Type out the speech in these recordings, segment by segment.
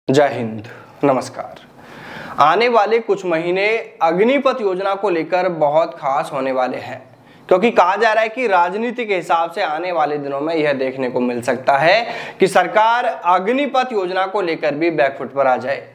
जय हिंद, नमस्कार। आने वाले कुछ महीने अग्निपथ योजना को लेकर बहुत खास होने वाले हैं, क्योंकि कहा जा रहा है कि राजनीति के हिसाब से आने वाले दिनों में यह देखने को मिल सकता है कि सरकार अग्निपथ योजना को लेकर भी बैकफुट पर आ जाए।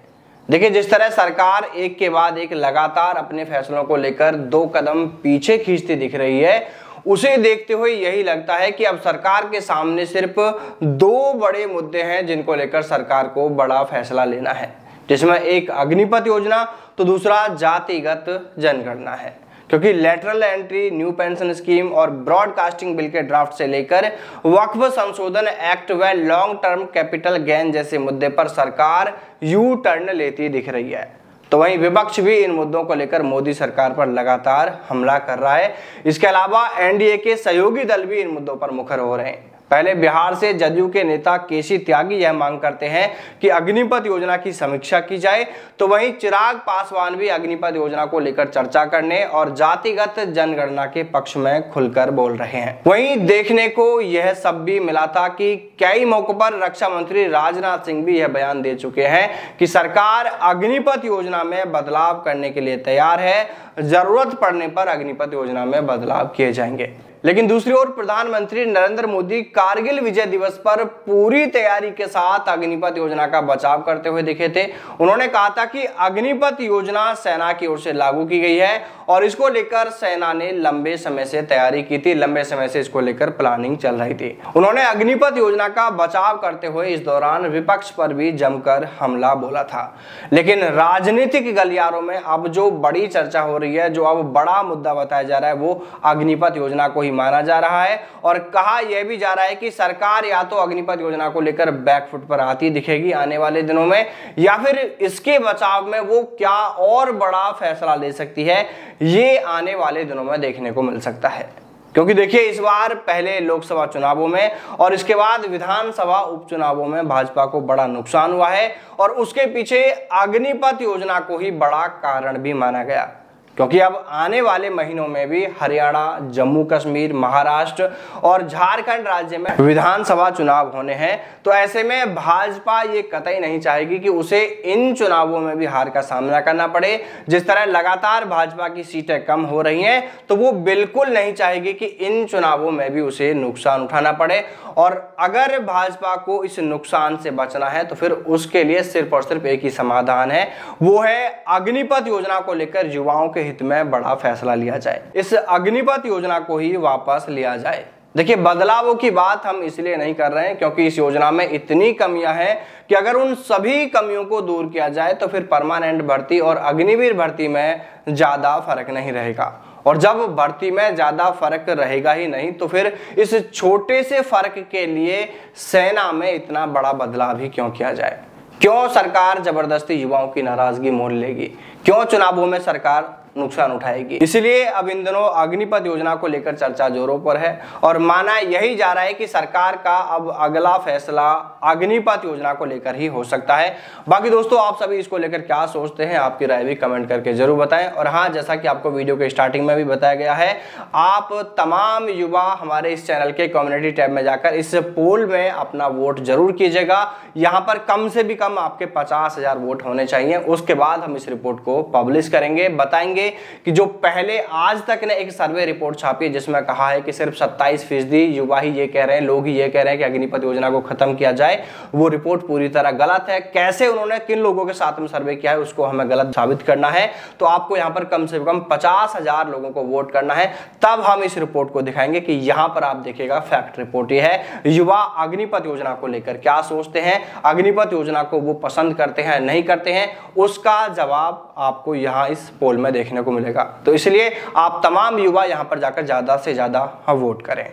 देखिए, जिस तरह सरकार एक के बाद एक लगातार अपने फैसलों को लेकर 2 कदम पीछे खींचती दिख रही है, उसे देखते हुए यही लगता है कि अब सरकार के सामने सिर्फ 2 बड़े मुद्दे हैं जिनको लेकर सरकार को बड़ा फैसला लेना है, जिसमें एक अग्निपथ योजना तो दूसरा जातिगत जनगणना है। क्योंकि lateral entry, new pension scheme और ब्रॉडकास्टिंग बिल के ड्राफ्ट से लेकर वक्फ संशोधन एक्ट व लॉन्ग टर्म कैपिटल गेन जैसे मुद्दे पर सरकार यू टर्न लेती दिख रही है। तो वहीं विपक्ष भी इन मुद्दों को लेकर मोदी सरकार पर लगातार हमला कर रहा है। इसके अलावा एनडीए के सहयोगी दल भी इन मुद्दों पर मुखर हो रहे हैं। पहले बिहार से जदयू के नेता केसी त्यागी यह मांग करते हैं कि अग्निपथ योजना की समीक्षा की जाए, तो वहीं चिराग पासवान भी अग्निपथ योजना को लेकर चर्चा करने और जातिगत जनगणना के पक्ष में खुलकर बोल रहे हैं। वहीं देखने को यह सब भी मिला था कि कई मौकों पर रक्षा मंत्री राजनाथ सिंह भी यह बयान दे चुके हैं कि सरकार अग्निपथ योजना में बदलाव करने के लिए तैयार है, जरूरत पड़ने पर अग्निपथ योजना में बदलाव किए जाएंगे। लेकिन दूसरी ओर प्रधानमंत्री नरेंद्र मोदी कारगिल विजय दिवस पर पूरी तैयारी के साथ अग्निपथ योजना का बचाव करते हुए दिखे थे। उन्होंने कहा था कि अग्निपथ योजना सेना की ओर से लागू की गई है और इसको लेकर सेना ने लंबे समय से तैयारी की थी, लंबे समय से इसको लेकर प्लानिंग चल रही थी। उन्होंने अग्निपथ योजना का बचाव करते हुए इस दौरान विपक्ष पर भी जमकर हमला बोला था। लेकिन राजनीतिक गलियारों में अब जो बड़ी चर्चा हो रही है, जो अब बड़ा मुद्दा बताया जा रहा है, वो अग्निपथ योजना को माना जा रहा है। और कहा यह भी जा रहा है कि सरकार या तो अग्निपथ योजना को लेकर बैकफुट पर आती दिखेगी आने वाले दिनों में, या फिर इसके बचाव में वो क्या और बड़ा फैसला ले सकती है, ये आने वाले दिनों में देखने को मिल सकता है। क्योंकि देखिए, इस बार पहले लोकसभा चुनावों में और इसके बाद विधानसभा उपचुनावों में भाजपा को बड़ा नुकसान हुआ है और उसके पीछे अग्निपथ योजना को ही बड़ा कारण भी माना गया। क्योंकि अब आने वाले महीनों में भी हरियाणा, जम्मू कश्मीर, महाराष्ट्र और झारखंड राज्य में विधानसभा चुनाव होने हैं, तो ऐसे में भाजपा ये कतई नहीं चाहेगी कि उसे इन चुनावों में भी हार का सामना करना पड़े। जिस तरह लगातार भाजपा की सीटें कम हो रही हैं, तो वो बिल्कुल नहीं चाहेगी कि इन चुनावों में भी उसे नुकसान उठाना पड़े। और अगर भाजपा को इस नुकसान से बचना है, तो फिर उसके लिए सिर्फ और सिर्फ एक ही समाधान है, वो है अग्निपथ योजना को लेकर युवाओं के हित में बड़ा फैसला लिया जाए। इस अग्निपथ योजना को ही वापस लिया जाए। देखिए, बदलावों की बात हम इसलिए नहीं कर रहे हैं क्योंकि इस योजना में इतनी कमियां हैं कि अगर उन सभी कमियों को दूर किया जाए तो फिर परमानेंट भर्ती और अग्निवीर भर्ती में ज्यादा फर्क नहीं रहेगा। और जब भर्ती में ज्यादा फर्क रहेगा ही नहीं, तो फिर इस छोटे से फर्क के लिए सेना में इतना बड़ा बदलाव ही क्यों किया जाए? क्यों सरकार जबरदस्ती युवाओं की नाराजगी मोल लेगी? क्यों चुनावों में सरकार नुकसान उठाएगी? इसलिए अब इन दिनों अग्निपथ योजना को लेकर चर्चा जोरों पर है और माना यही जा रहा है कि सरकार का अब अगला फैसला अग्निपथ योजना को लेकर ही हो सकता है। बाकी दोस्तों, आप सभी इसको लेकर क्या सोचते हैं, आपकी राय भी कमेंट करके जरूर बताएं। और हाँ, जैसा कि आपको वीडियो के स्टार्टिंग में भी बताया गया है, आप तमाम युवा हमारे इस चैनल के कम्युनिटी टैब में जाकर इस पोल में अपना वोट जरूर कीजिएगा। यहाँ पर कम से भी कम आपके 50,000 वोट होने चाहिए। उसके बाद हम इस रिपोर्ट को पब्लिश करेंगे, बताएंगे कि जो पहले आज तक ने एक सर्वे रिपोर्ट छापी है जिसमें कहा है कि सिर्फ 27% युवा ही ये कह रहे हैं, लोग ही ये कह रहे हैं कि अग्निपथ योजना को खत्म किया जाए, वो रिपोर्ट पूरी तरह गलत है। कैसे उन्होंने किन लोगों के साथ में सर्वे किया है उसको हमें गलत साबित करना है, तो आपको यहाँ पर कम से कम 50,000 लोगों को वोट करना है, तब हम इस रिपोर्ट को दिखाएंगे कि यहाँ पर आप देखिएगा फैक्ट रिपोर्ट ये है। युवा अग्निपथ योजना को लेकर क्या सोचते हैं, अग्निपथ योजना को वो पसंद करते हैं नहीं करते हैं, उसका जवाब आपको यहाँ इस पोल में देखने को मिलेगा। तो इसलिए आप तमाम युवा यहां पर जाकर ज्यादा से ज्यादा वोट करें।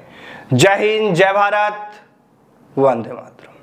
जय हिंद, जय भारत, वंदे मातरम।